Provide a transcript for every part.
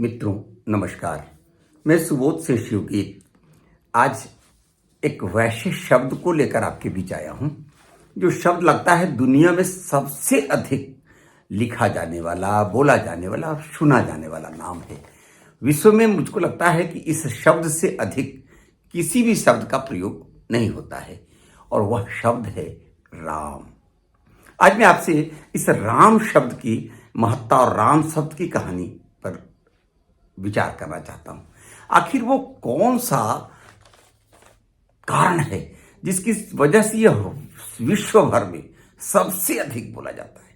मित्रों नमस्कार। मैं सुबोध से शिवगीत आज एक वैसे शब्द को लेकर आपके बीच आया हूं जो शब्द लगता है दुनिया में सबसे अधिक लिखा जाने वाला, बोला जाने वाला और सुना जाने वाला नाम है। विश्व में मुझको लगता है कि इस शब्द से अधिक किसी भी शब्द का प्रयोग नहीं होता है और वह शब्द है राम। आज मैं आपसे इस राम शब्द की महत्ता और राम शब्द की कहानी पर विचार करना चाहता हूं। आखिर वो कौन सा कारण है जिसकी वजह से यह विश्व भर में सबसे अधिक बोला जाता है।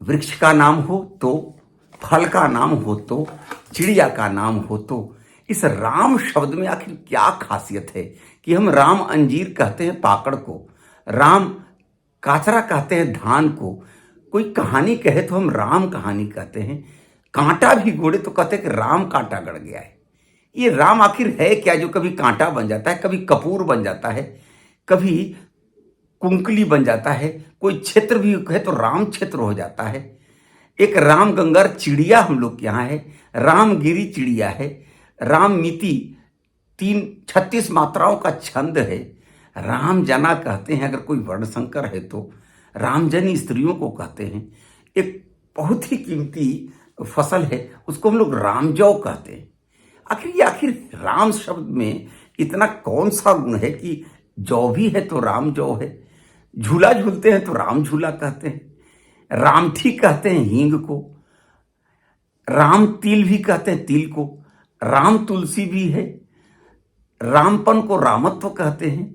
वृक्ष का नाम हो तो, फल का नाम हो तो, चिड़िया का नाम हो तो, इस राम शब्द में आखिर क्या खासियत है कि हम राम अंजीर कहते हैं पाकड़ को, राम काचरा कहते हैं धान को, कोई कहानी कहे तो हम राम कहानी कहते हैं, कांटा भी गोड़े तो कहते हैं कि राम कांटा गड़ गया है। ये राम आखिर है क्या जो कभी कांटा बन जाता है, कभी कपूर बन जाता है, कभी कुंकली बन जाता है, कोई क्षेत्र भी कहे तो राम क्षेत्र हो जाता है। एक राम गंगर चिड़िया हम लोग के यहाँ है, रामगिरी चिड़िया है, राम मिति 36 मात्राओं का छंद है, राम जना कहते हैं अगर कोई वर्ण संकर है तो, रामजनी स्त्रियों को कहते हैं। एक बहुत ही कीमती फसल है उसको हम लोग रामजौ कहते हैं। आखिर राम शब्द में इतना कौन सा गुण है कि जौ भी है तो राम जौ है, झूला झूलते हैं तो राम झूला कहते हैं, रामठी कहते हैं हींग को, राम तिल भी कहते हैं तिल को, राम तुलसी भी है, रामपन को रामत्व कहते हैं,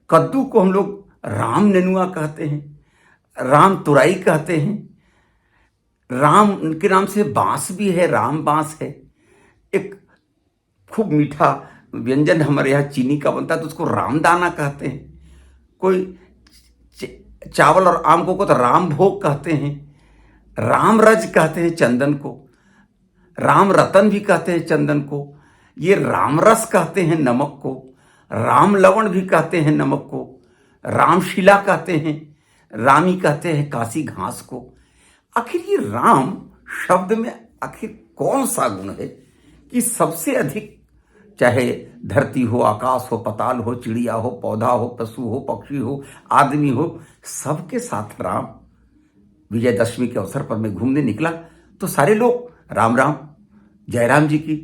कद्दू को हम लोग राम नेनुआ कहते हैं, राम तुराई कहते हैं, राम के नाम से बांस भी है, राम बांस है। एक खूब मीठा व्यंजन हमारे यहाँ चीनी का बनता है तो उसको रामदाना कहते हैं। कोई चावल और आम को तो राम भोग कहते हैं, राम रज कहते हैं चंदन को, राम रतन भी कहते हैं चंदन को, ये राम रस कहते हैं नमक को, राम लवण भी कहते हैं नमक को, रामशिला कहते हैं, रामी कहते हैं काशी घास को। आखिर ये राम शब्द में आखिर कौन सा गुण है कि सबसे अधिक, चाहे धरती हो, आकाश हो, पताल हो, चिड़िया हो, पौधा हो, पशु हो, पक्षी हो, आदमी हो, सबके साथ राम। विजयदशमी के अवसर पर मैं घूमने निकला तो सारे लोग राम राम, जय राम जी की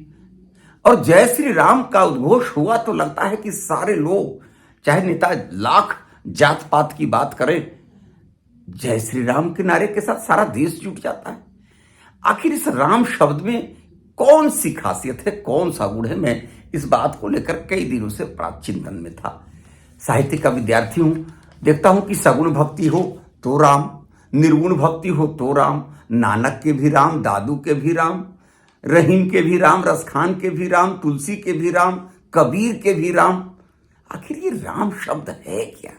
और जय श्री राम का उद्घोष हुआ तो लगता है कि सारे लोग, चाहे नेता लाख जात पात की बात करें, जय श्री राम के नारे के साथ सारा देश जुट जाता है। आखिर इस राम शब्द में कौन सी खासियत है, कौन सा गुण है, मैं इस बात को लेकर कई दिनों से चिंतन में था। साहित्य का विद्यार्थी हूं, देखता हूं कि सगुण भक्ति हो तो राम, निर्गुण भक्ति हो तो राम, नानक के भी राम, दादू के भी राम, रहीम के भी राम, रसखान के भी राम, तुलसी के भी राम, कबीर के भी राम। आखिर ये राम शब्द है क्या?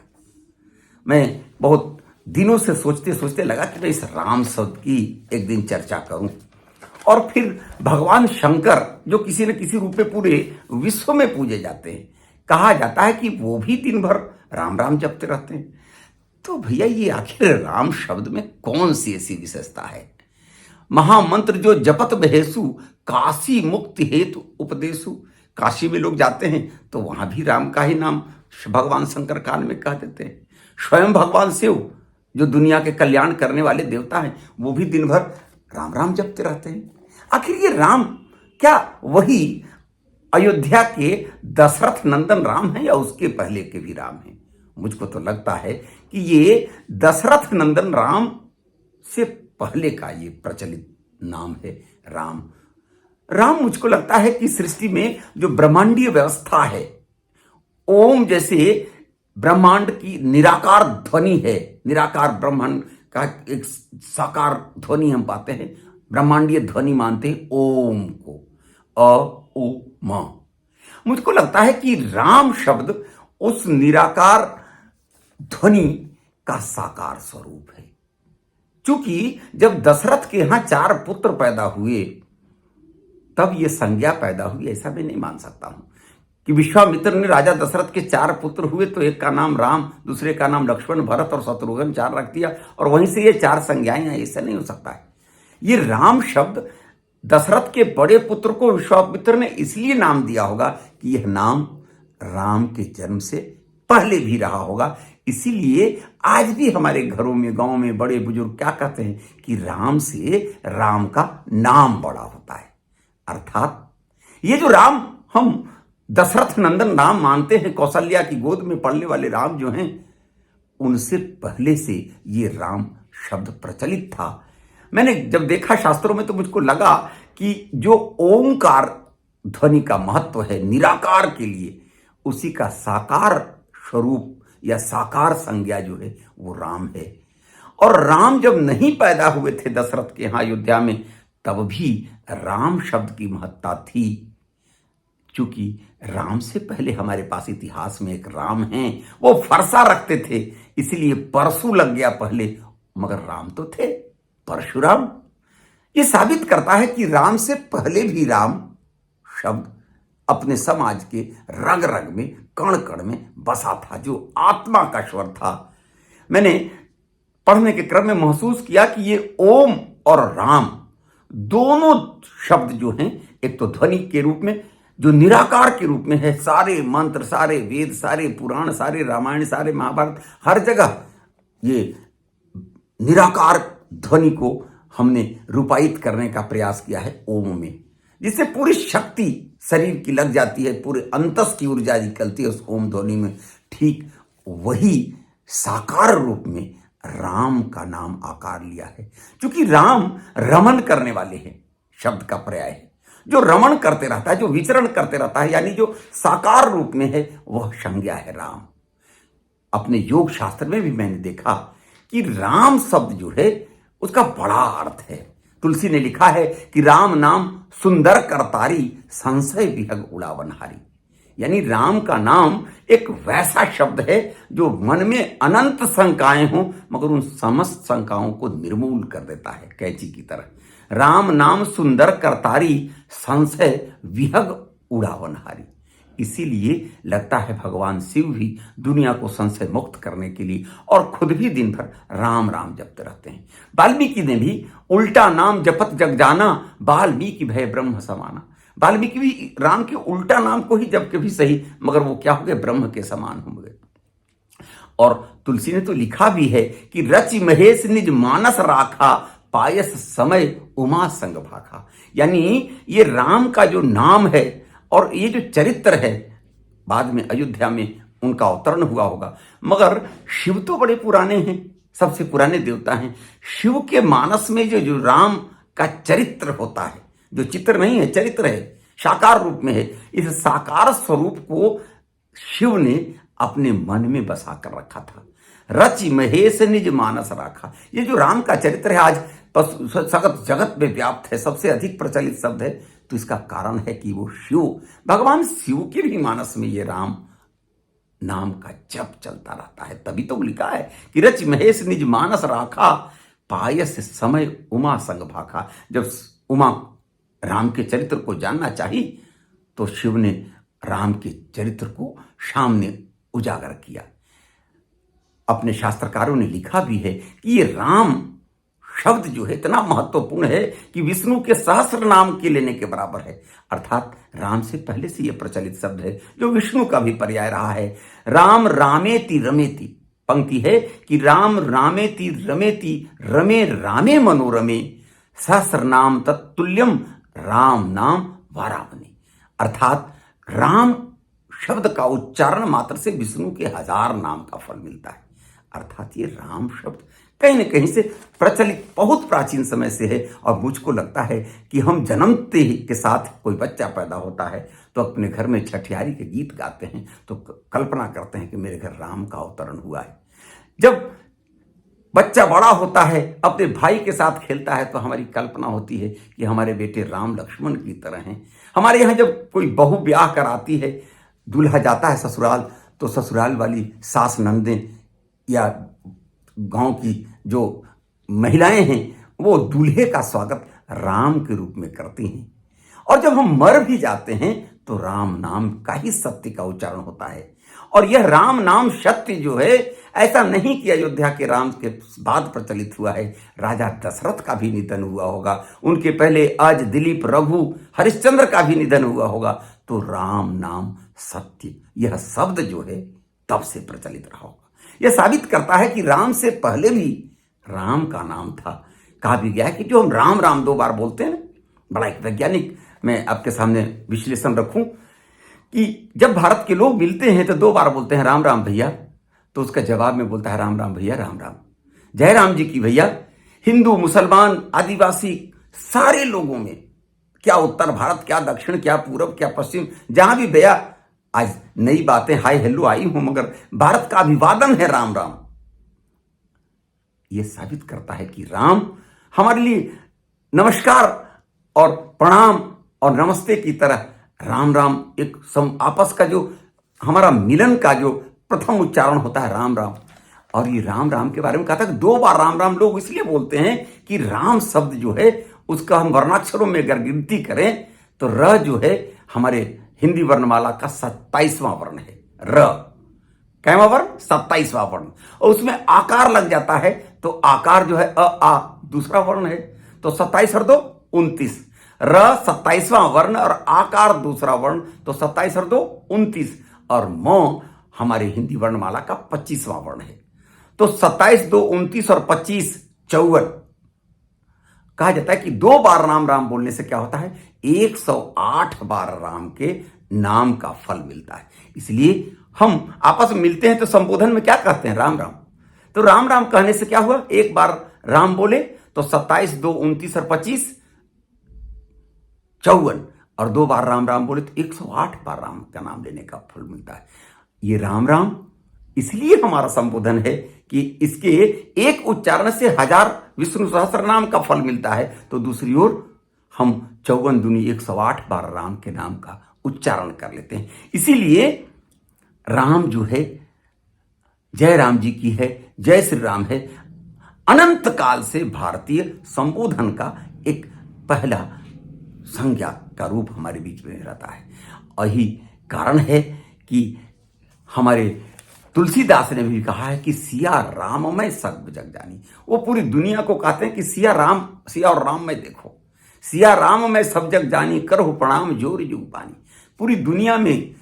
मैं बहुत दिनों से सोचते सोचते लगा कि मैं इस राम शब्द की एक दिन चर्चा करूं। और फिर भगवान शंकर जो किसी न किसी रूप में पूरे विश्व में पूजे जाते हैं, कहा जाता है कि वो भी दिन भर राम राम जपते रहते हैं। तो भैया ये आखिर राम शब्द में कौन सी ऐसी विशेषता है? महामंत्र जो जपत बहेसु, काशी मुक्ति हेतु उपदेशु। काशी में लोग जाते हैं तो वहां भी राम का ही नाम भगवान शंकर कान में कह देते हैं। स्वयं भगवान शिव जो दुनिया के कल्याण करने वाले देवता हैं, वो भी दिन भर राम राम जपते रहते हैं। आखिर ये राम क्या वही अयोध्या के दशरथ नंदन राम है या उसके पहले के भी राम हैं? मुझको तो लगता है कि ये दशरथ नंदन राम से पहले का ये प्रचलित नाम है राम। राम मुझको लगता है कि सृष्टि में जो ब्रह्मांडीय व्यवस्था है, ओम जैसे ब्रह्मांड की निराकार ध्वनि है, निराकार ब्रह्मांड का एक साकार ध्वनि हम पाते हैं, ब्रह्मांडीय ध्वनि मानते हैं ओम को, अ उ म। मुझको लगता है कि राम शब्द उस निराकार ध्वनि का साकार स्वरूप है। क्योंकि जब दशरथ के यहां 4 पुत्र पैदा हुए तब ये संज्ञा पैदा हुई, ऐसा मैं नहीं मान सकता हूं कि विश्वामित्र ने राजा दशरथ के 4 पुत्र हुए तो एक का नाम राम, दूसरे का नाम लक्ष्मण, भरत और शत्रुघ्न 4 रख दिया और वहीं से ये 4 संज्ञाएं हैं। ऐसा नहीं हो सकता है। ये राम शब्द दशरथ के बड़े पुत्र को विश्वामित्र ने इसलिए नाम दिया होगा कि यह नाम राम के जन्म से पहले भी रहा होगा। इसीलिए आज भी हमारे घरों में, गांव में बड़े बुजुर्ग क्या कहते हैं कि राम से राम का नाम बड़ा होता है। अर्थात ये जो राम हम दशरथ नंदन राम मानते हैं, कौशल्या की गोद में पड़ने वाले राम जो हैं, उनसे पहले से ये राम शब्द प्रचलित था। मैंने जब देखा शास्त्रों में तो मुझको लगा कि जो ओंकार ध्वनि का महत्व है निराकार के लिए, उसी का साकार स्वरूप या साकार संज्ञा जो है वो राम है। और राम जब नहीं पैदा हुए थे दशरथ के यहाँ अयोध्या में, तब भी राम शब्द की महत्ता थी। क्योंकि राम से पहले हमारे पास इतिहास में एक राम हैं, वो फरसा रखते थे, इसलिए परशु लग गया पहले, मगर राम तो थे परशुराम। ये साबित करता है कि राम से पहले भी राम शब्द अपने समाज के रग रग में, कण कण में बसा था, जो आत्मा का स्वर था। मैंने पढ़ने के क्रम में महसूस किया कि ये ओम और राम दोनों शब्द जो हैं, एक तो ध्वनि के रूप में जो निराकार के रूप में है, सारे मंत्र, सारे वेद, सारे पुराण, सारे रामायण, सारे महाभारत, हर जगह ये निराकार ध्वनि को हमने रूपायित करने का प्रयास किया है ओम में, जिससे पूरी शक्ति शरीर की लग जाती है, पूरे अंतस की ऊर्जा निकलती है उस ओम ध्वनि में। ठीक वही साकार रूप में राम का नाम आकार लिया है। क्योंकि राम रमन करने वाले हैं शब्द का पर्याय है, जो रमण करते रहता है, जो विचरण करते रहता है, यानी जो साकार रूप में है, वह संज्ञा है राम। अपने योग शास्त्र में भी मैंने देखा कि राम शब्द जो है उसका बड़ा अर्थ है। तुलसी ने लिखा है कि राम नाम सुंदर करतारी, संशय विहग उड़ावनहारी। यानी राम का नाम एक वैसा शब्द है जो मन में अनंत शंकाएं हों, मगर उन समस्त शंकाओं को निर्मूल कर देता है कैंची की तरह। राम नाम सुंदर करतारी, संशय विहग उड़ावनहारी। इसीलिए लगता है भगवान शिव भी दुनिया को संशय मुक्त करने के लिए और खुद भी दिन भर राम राम जपते रहते हैं। वाल्मीकि ने भी उल्टा नाम जपत जग जाना, वाल्मीकि भय ब्रह्म समाना। वाल्मीकि भी राम के उल्टा नाम को ही जप के भी सही, मगर वो क्या हो गए, ब्रह्म के समान हो गए। और तुलसी ने तो लिखा भी है कि रचि महेश निज मानस राखा, पायस समय उमा संग भाखा। यानी ये राम का जो नाम है और ये जो चरित्र है, बाद में अयोध्या में उनका अवतरण हुआ होगा, मगर शिव तो बड़े पुराने हैं, सबसे पुराने देवता हैं। शिव के मानस में जो राम का चरित्र होता है, जो चित्र नहीं है चरित्र है, साकार रूप में है, इस साकार स्वरूप को शिव ने अपने मन में बसा कर रखा था। रचि महेश निज मानस राखा। ये जो राम का चरित्र है आज सगत जगत में व्याप्त है, सबसे अधिक प्रचलित शब्द है, तो इसका कारण है कि वो शिव, भगवान शिव के भी मानस में ये राम नाम का जप चलता रहता है। तभी तो लिखा है कि रचि महेश निज मानस राखा, पायस समय उमा संग भाखा। जब उमा राम के चरित्र को जानना चाही तो शिव ने राम के चरित्र को सामने उजागर किया। अपने शास्त्रकारों ने लिखा भी है कि ये राम शब्द जो है इतना महत्वपूर्ण है कि विष्णु के सहस्र नाम के लेने के बराबर है। अर्थात राम से पहले से यह प्रचलित शब्द है, जो विष्णु का भी पर्याय रहा है। राम रामेति रमेति, पंक्ति है कि राम रामेति रमेति, रमे रामे मनोरमे, सहस्र नाम तत्तुल्यम राम नाम वारावनी। अर्थात राम शब्द का उच्चारण मात्र से विष्णु के 1000 नाम का फल मिलता है। अर्थात ये राम शब्द कहीं न कहीं से प्रचलित बहुत प्राचीन समय से है। और मुझको लगता है कि हम जन्मते ही के साथ कोई बच्चा पैदा होता है तो अपने घर में छठियारी के गीत गाते हैं, तो कल्पना करते हैं कि मेरे घर राम का अवतरण हुआ है। जब बच्चा बड़ा होता है, अपने भाई के साथ खेलता है, तो हमारी कल्पना होती है कि हमारे बेटे राम लक्ष्मण की तरह हैं। हमारे यहाँ जब कोई बहू ब्याह कराती है, दूल्हा जाता है ससुराल, तो ससुराल वाली सास नंदें या गांव की जो महिलाएं हैं वो दूल्हे का स्वागत राम के रूप में करती हैं। और जब हम मर भी जाते हैं तो राम नाम का ही सत्य का उच्चारण होता है। और यह राम नाम सत्य जो है ऐसा नहीं कि अयोध्या के राम के बाद प्रचलित हुआ है, राजा दशरथ का भी निधन हुआ होगा, उनके पहले अज, दिलीप, रघु, हरिश्चंद्र का भी निधन हुआ होगा, तो राम नाम सत्य यह शब्द जो है तब से प्रचलित रहा होगा। यह साबित करता है कि राम से पहले भी राम का नाम था। कहा भी गया है कि जो हम राम राम 2 बार बोलते हैं, बड़ा एक वैज्ञानिक मैं आपके सामने विश्लेषण रखूं कि जब भारत के लोग मिलते हैं तो 2 बार बोलते हैं राम राम भैया, तो उसका जवाब में बोलता है राम राम भैया, राम राम। जय राम जी की भैया। हिंदू, मुसलमान, आदिवासी सारे लोगों में, क्या उत्तर भारत, क्या दक्षिण, क्या पूरब, क्या पश्चिम, जहां भी भैया आज नई बातें हाय हेलो आई हूं, मगर भारत का अभिवादन है राम राम। यह साबित करता है कि राम हमारे लिए नमस्कार और प्रणाम और नमस्ते की तरह राम राम एक आपस का जो हमारा मिलन का जो प्रथम उच्चारण होता है राम राम। और ये राम राम के बारे में कहा था कि 2 बार राम राम लोग इसलिए बोलते हैं कि राम शब्द जो है उसका हम वर्णाक्षरों में अगर गिनती करें तो र जो है हमारे हिंदी वर्णमाला का 27वां वर्ण है। र कैवा वर्ण? 27वां वर्ण। और उसमें आकार लग जाता है तो आकार जो है अ आ दूसरा वर्ण है, तो 27 और 2 29। र 27वां वर्ण और आकार दूसरा वर्ण, तो 27 और 2 29। और म हमारे हिंदी वर्णमाला का 25वां वर्ण है, तो 27, 2, 29 और 25 54। कहा जाता है कि 2 बार राम राम बोलने से क्या होता है, 108 बार राम के नाम का फल मिलता है। इसलिए हम आपस में मिलते हैं तो संबोधन में क्या कहते हैं, राम राम। तो राम राम कहने से क्या हुआ, 1 बार राम बोले तो 27, 2, 29 और 25 54, और 2 बार राम राम बोले तो 108 बार राम का नाम लेने का फल मिलता है। ये राम राम इसलिए हमारा संबोधन है कि इसके एक उच्चारण से 1000 विष्णु सहस्त्र नाम का फल मिलता है, तो दूसरी ओर हम 54 दूनी 108 बार राम के नाम का उच्चारण कर लेते हैं। इसीलिए राम जो है जय राम जी की है, जय श्री राम है, अनंत काल से भारतीय संबोधन का एक पहला संज्ञा का रूप हमारे बीच में रहता है। यही कारण है कि हमारे तुलसीदास ने भी कहा है कि सिया राम में सब जग जानी। वो पूरी दुनिया को कहते हैं कि सिया और राम में देखो, सिया राम में सब जग जानी, करो प्रणाम जोर जुग पानी। पूरी दुनिया में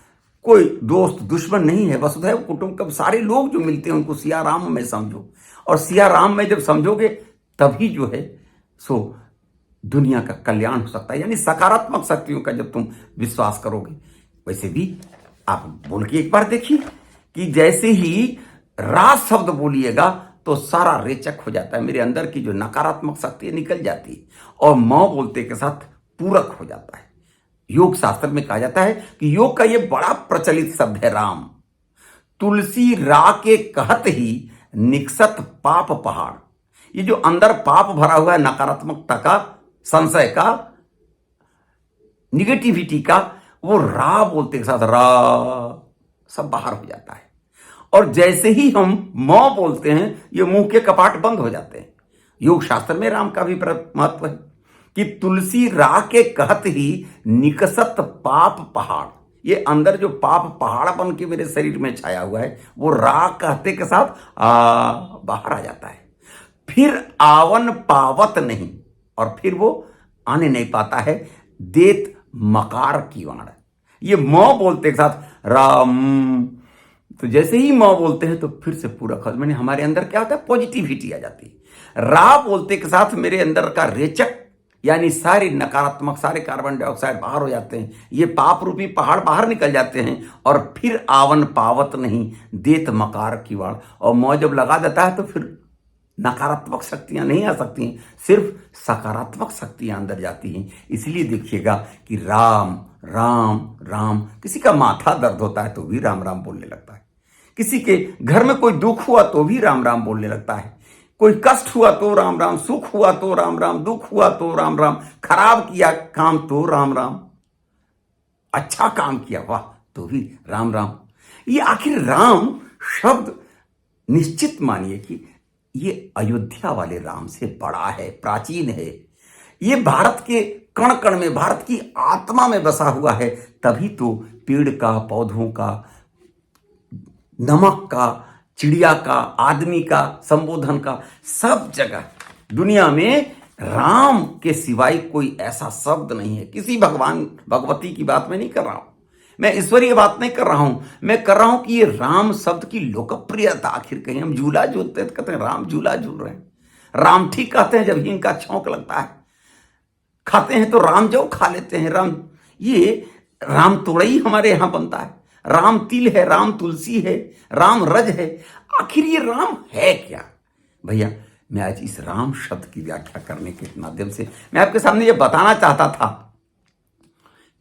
कोई दोस्त दुश्मन नहीं है, वसुधैव कुटुंबकम, सारे लोग जो मिलते हैं उनको सिया राम में समझो, और सिया राम में जब समझोगे तभी जो है सो दुनिया का कल्याण हो सकता है, यानी सकारात्मक शक्तियों का जब तुम विश्वास करोगे। वैसे भी आप बोल के एक बार देखिए कि जैसे ही राज शब्द बोलिएगा तो सारा रेचक हो जाता है, मेरे अंदर की जो नकारात्मक शक्ति निकल जाती है, और मौ बोलते के साथ पूरक हो जाता है। योग शास्त्र में कहा जाता है कि योग का यह बड़ा प्रचलित शब्द है राम। तुलसी रा के कहत ही निकसत पाप पहाड़। ये जो अंदर पाप भरा हुआ है, नकारात्मकता का, संशय का, निगेटिविटी का, वो रा बोलते के साथ रा सब बाहर हो जाता है। और जैसे ही हम मौ बोलते हैं ये मुंह के कपाट बंद हो जाते हैं। योग शास्त्र में राम का भी महत्व है कि तुलसी रा के कहत ही निकसत पाप पहाड़। ये अंदर जो पाप पहाड़ बन के मेरे शरीर में छाया हुआ है वो रा कहते के साथ बाहर आ जाता है। फिर आवन पावत नहीं, और फिर वो आने नहीं पाता है, देत मकार की वाण। ये मौ बोलते के साथ राम, तो जैसे ही मौ बोलते हैं तो फिर से पूरा खत्म, मैंने हमारे अंदर क्या होता है, पॉजिटिविटी आ जाती है। रा बोलते के साथ मेरे अंदर का रेचक यानी सारे नकारात्मक, सारे कार्बन डाइऑक्साइड बाहर हो जाते हैं, ये पाप रूपी पहाड़ बाहर निकल जाते हैं। और फिर आवन पावत नहीं, देत मकार की वाड़। और मौ जब लगा देता है तो फिर नकारात्मक शक्तियां नहीं आ सकती हैं, सिर्फ सकारात्मक शक्तियां अंदर जाती हैं। इसलिए देखिएगा कि राम राम राम, किसी का माथा दर्द होता है तो भी राम राम बोलने लगता है, किसी के घर में कोई दुख हुआ तो भी राम राम बोलने लगता है, कोई कष्ट हुआ तो राम राम, सुख हुआ तो राम राम, दुख हुआ तो राम राम, खराब किया काम तो राम राम, अच्छा काम किया वाह तो भी राम राम। ये आखिर राम शब्द निश्चित मानिए कि ये अयोध्या वाले राम से बड़ा है, प्राचीन है। ये भारत के कण कण में, भारत की आत्मा में बसा हुआ है। तभी तो पेड़ का, पौधों का, नमक का, चिड़िया का, आदमी का, संबोधन का, सब जगह दुनिया में राम के सिवाय कोई ऐसा शब्द नहीं है। किसी भगवान भगवती की बात मैं नहीं कर रहा हूं, मैं ईश्वरीय बात नहीं कर रहा हूं, मैं कर रहा हूं कि ये राम शब्द की लोकप्रियता, आखिर कहीं हम झूला झूलते हैं तो कहते हैं राम झूला झूल रहे हैं, राम ठीक कहते हैं जब इनका छौंक लगता है, खाते हैं तो राम जो खा लेते हैं, राम ये राम तोड़ई हमारे यहां बनता है, राम तिल है, राम तुलसी है, राम रज है, आखिर ये राम है क्या? भैया मैं आज इस राम शब्द की व्याख्या करने के माध्यम से मैं आपके सामने ये बताना चाहता था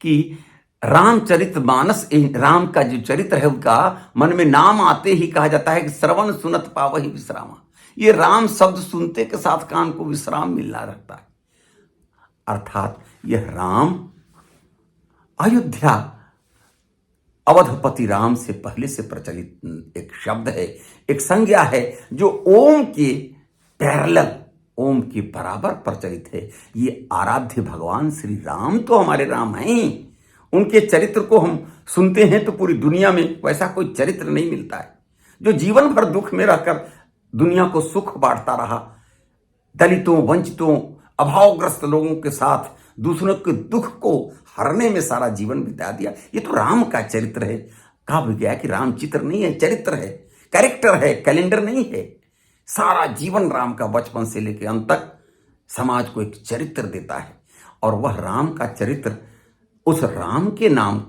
कि रामचरितमानस, राम का जो चरित्र है उनका मन में नाम आते ही कहा जाता है कि श्रवण सुनत पावहि विश्रामा। ये राम शब्द सुनते के साथ कान को विश्राम मिलना रहता है, अर्थात यह राम अयोध्या अवधपति राम से पहले से प्रचलित एक शब्द है, एक संज्ञा है जो ओम के पैरेलल, ओम के बराबर प्रचलित है। ये आराध्य भगवान श्री राम तो हमारे राम हैं, उनके चरित्र को हम सुनते हैं तो पूरी दुनिया में वैसा कोई चरित्र नहीं मिलता है जो जीवन भर दुख में रहकर दुनिया को सुख बांटता रहा, दलितों, वंचितों, अभावग्रस्त लोगों के साथ दूसरों के दुख को हरने में सारा जीवन बिता दिया। ये तो राम का चरित्र है। कहा भी गया कि राम चित्र नहीं है, चरित्र है, कैरेक्टर है, कैलेंडर नहीं है। सारा जीवन राम का बचपन से लेकर अंत तक समाज को एक चरित्र देता है, और वह राम का चरित्र उस राम के नाम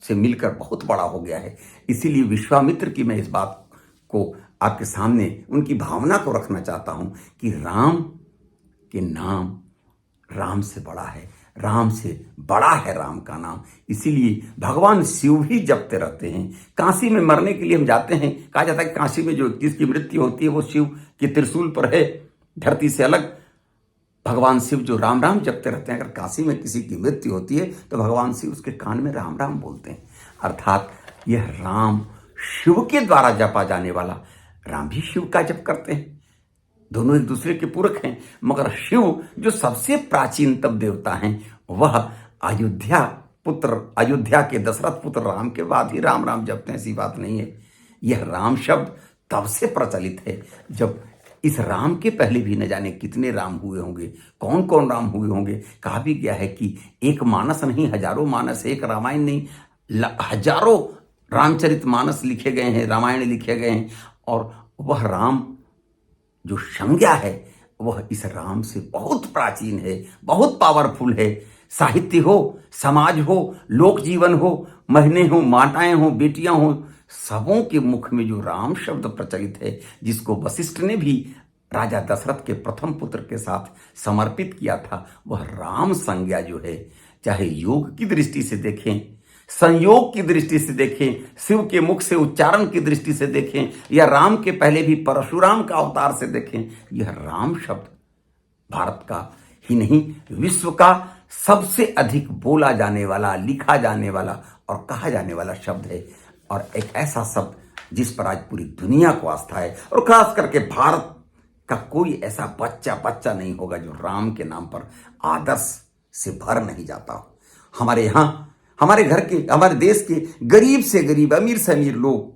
से मिलकर बहुत बड़ा हो गया है। इसीलिए विश्वामित्र की मैं इस बात को आपके सामने उनकी भावना को रखना चाहता हूं कि राम के नाम राम से बड़ा है, राम से बड़ा है राम का नाम। इसीलिए भगवान शिव भी जपते रहते हैं। काशी में मरने के लिए हम जाते हैं, कहा जाता है कि काशी में जो जिसकी मृत्यु होती है वो शिव के त्रिशूल पर है, धरती से अलग। भगवान शिव जो राम राम जपते रहते हैं, अगर काशी में किसी की मृत्यु होती है तो भगवान शिव उसके कान में राम राम बोलते हैं। अर्थात यह राम शिव के द्वारा जपा जाने वाला, राम भी शिव का जप करते हैं, दोनों एक दूसरे के पूरक हैं, मगर शिव जो सबसे प्राचीनतम देवता हैं वह अयोध्या पुत्र, अयोध्या के दशरथ पुत्र राम के बाद ही राम राम जपते हैं, ऐसी बात नहीं है। यह राम शब्द तब से प्रचलित है जब इस राम के पहले भी न जाने कितने राम हुए होंगे, कौन कौन राम हुए होंगे। कहा भी गया है कि एक मानस नहीं हजारों मानस, एक रामायण नहीं हजारों रामचरित मानस लिखे गए हैं, रामायण लिखे गए हैं, और वह राम जो संज्ञा है वह इस राम से बहुत प्राचीन है, बहुत पावरफुल है। साहित्य हो, समाज हो, लोक जीवन हो, महीने हो, माताएं हो, बेटियां हो, सबों के मुख में जो राम शब्द प्रचलित है, जिसको वशिष्ठ ने भी राजा दशरथ के प्रथम पुत्र के साथ समर्पित किया था, वह राम संज्ञा जो है, चाहे योग की दृष्टि से देखें, संयोग की दृष्टि से देखें, शिव के मुख से उच्चारण की दृष्टि से देखें, या राम के पहले भी परशुराम का अवतार से देखें, यह राम शब्द भारत का ही नहीं विश्व का सबसे अधिक बोला जाने वाला, लिखा जाने वाला और कहा जाने वाला शब्द है, और एक ऐसा शब्द जिस पर आज पूरी दुनिया को आस्था है, और खास करके भारत का कोई ऐसा बच्चा नहीं होगा जो राम के नाम पर आदर्श से भर नहीं जाता हो। हमारे यहाँ, हमारे घर के, हमारे देश के गरीब से गरीब, अमीर से अमीर लोग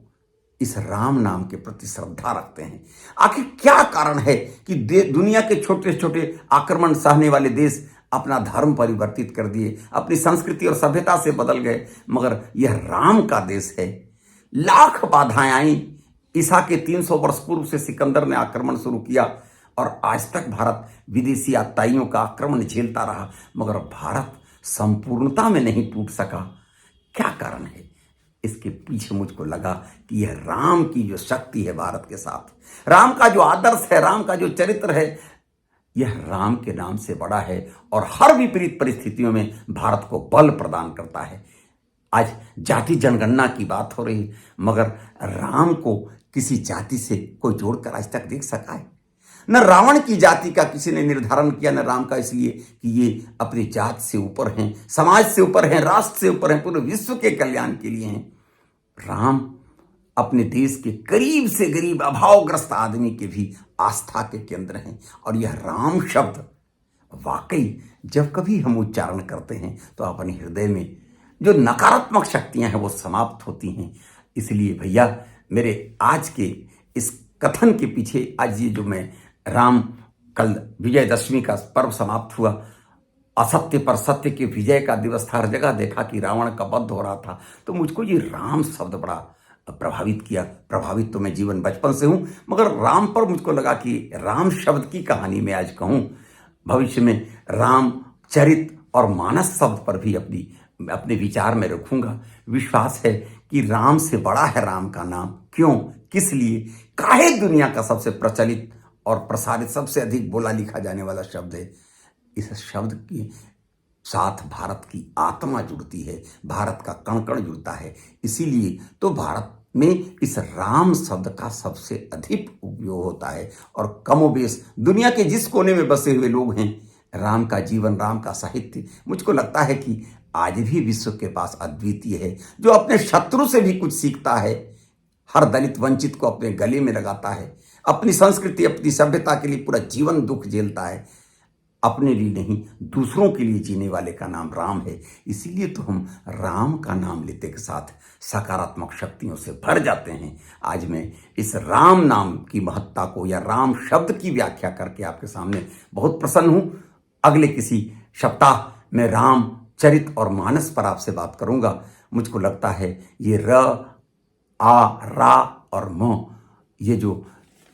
इस राम नाम के प्रति श्रद्धा रखते हैं। आखिर क्या कारण है कि दुनिया के छोटे छोटे आक्रमण सहने वाले देश अपना धर्म परिवर्तित कर दिए, अपनी संस्कृति और सभ्यता से बदल गए, मगर यह राम का देश है। लाख बाधाएं आई, ईसा के 300 वर्ष पूर्व से सिकंदर ने आक्रमण शुरू किया, और आज तक भारत विदेशी आताइयों का आक्रमण झेलता रहा, मगर भारत संपूर्णता में नहीं टूट सका। क्या कारण है? इसके पीछे मुझको लगा कि यह राम की जो शक्ति है भारत के साथ, राम का जो आदर्श है, राम का जो चरित्र है, यह राम के नाम से बड़ा है, और हर विपरीत परिस्थितियों में भारत को बल प्रदान करता है। आज जाति जनगणना की बात हो रही, मगर राम को किसी जाति से कोई जोड़कर आज तक देख सका है? न रावण की जाति का किसी ने निर्धारण किया, न राम का, इसलिए कि ये अपनी जात से ऊपर हैं, समाज से ऊपर हैं, राष्ट्र से ऊपर हैं, पूरे विश्व के कल्याण के लिए हैं। राम अपने देश के गरीब से गरीब अभावग्रस्त आदमी के भी आस्था के केंद्र हैं, और यह राम शब्द वाकई जब कभी हम उच्चारण करते हैं तो अपने हृदय में जो नकारात्मक शक्तियां हैं वो समाप्त होती हैं। इसलिए भैया मेरे आज के इस कथन के पीछे आज ये जो मैं राम कल विजयदशमी का पर्व समाप्त हुआ, असत्य पर सत्य के विजय का दिवस था, हर जगह देखा कि रावण का वध हो रहा था, तो मुझको ये राम शब्द बड़ा प्रभावित किया। प्रभावित तो मैं जीवन बचपन से हूँ, मगर राम पर मुझको लगा कि राम शब्द की कहानी मैं आज कहूँ। भविष्य में राम चरित और मानस शब्द पर भी अपने विचार में रखूंगा। विश्वास है कि राम से बड़ा है राम का नाम। क्यों, किस लिए, काहे दुनिया का सबसे प्रचलित और प्रसारित सबसे अधिक बोला लिखा जाने वाला शब्द है। इस शब्द के साथ भारत की आत्मा जुड़ती है, भारत का कण कण जुड़ता है। इसीलिए तो भारत में इस राम शब्द का सबसे अधिक उपयोग होता है। और कमोबेश दुनिया के जिस कोने में बसे हुए लोग हैं, राम का जीवन, राम का साहित्य मुझको लगता है कि आज भी विश्व के पास अद्वितीय है, जो अपने शत्रु से भी कुछ सीखता है, हर दलित वंचित को अपने गले में लगाता है, अपनी संस्कृति अपनी सभ्यता के लिए पूरा जीवन दुख झेलता है, अपने लिए नहीं दूसरों के लिए जीने वाले का नाम राम है। इसीलिए तो हम राम का नाम लेते के साथ सकारात्मक शक्तियों से भर जाते हैं। आज मैं इस राम नाम की महत्ता को या राम शब्द की व्याख्या करके आपके सामने बहुत प्रसन्न हूं। अगले किसी सप्ताह में राम चरित और मानस पर आपसे बात करूंगा। मुझको लगता है ये र, आ, रा और म, ये जो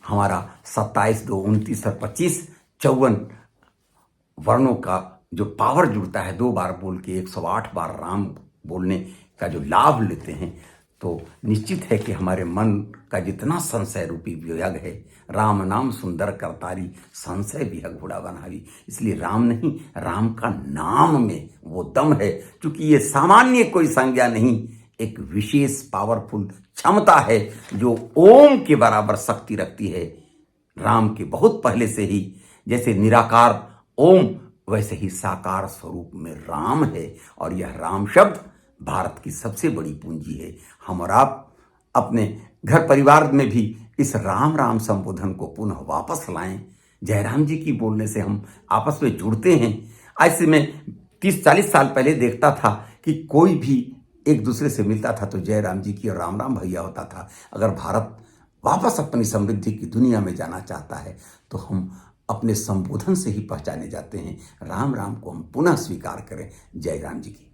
हमारा 27, 2, 29 और 25 54 वर्णों का जो पावर जुड़ता है, 2 बार बोल के 108 बार राम बोलने का जो लाभ लेते हैं, तो निश्चित है कि हमारे मन का जितना संशय रूपी विहग है, राम नाम सुंदर करतारी, संशय विहग घोड़ा बनावी। इसलिए राम नहीं, राम का नाम में वो दम है, क्योंकि ये सामान्य कोई संज्ञा नहीं, एक विशेष पावरफुल क्षमता है जो ओम के बराबर शक्ति रखती है। राम के बहुत पहले से ही जैसे निराकार ओम, वैसे ही साकार स्वरूप में राम है। और यह राम शब्द भारत की सबसे बड़ी पूंजी है। हम और आप अपने घर परिवार में भी इस राम राम संबोधन को पुनः वापस लाएं। जयराम जी की बोलने से हम आपस में जुड़ते हैं। आज से मैं 30-40 साल पहले देखता था कि कोई भी एक दूसरे से मिलता था तो जयराम जी की और राम राम भैया होता था। अगर भारत वापस अपनी समृद्धि की दुनिया में जाना चाहता है तो हम अपने संबोधन से ही पहचाने जाते हैं। राम राम को हम पुनः स्वीकार करें। जय राम जी की।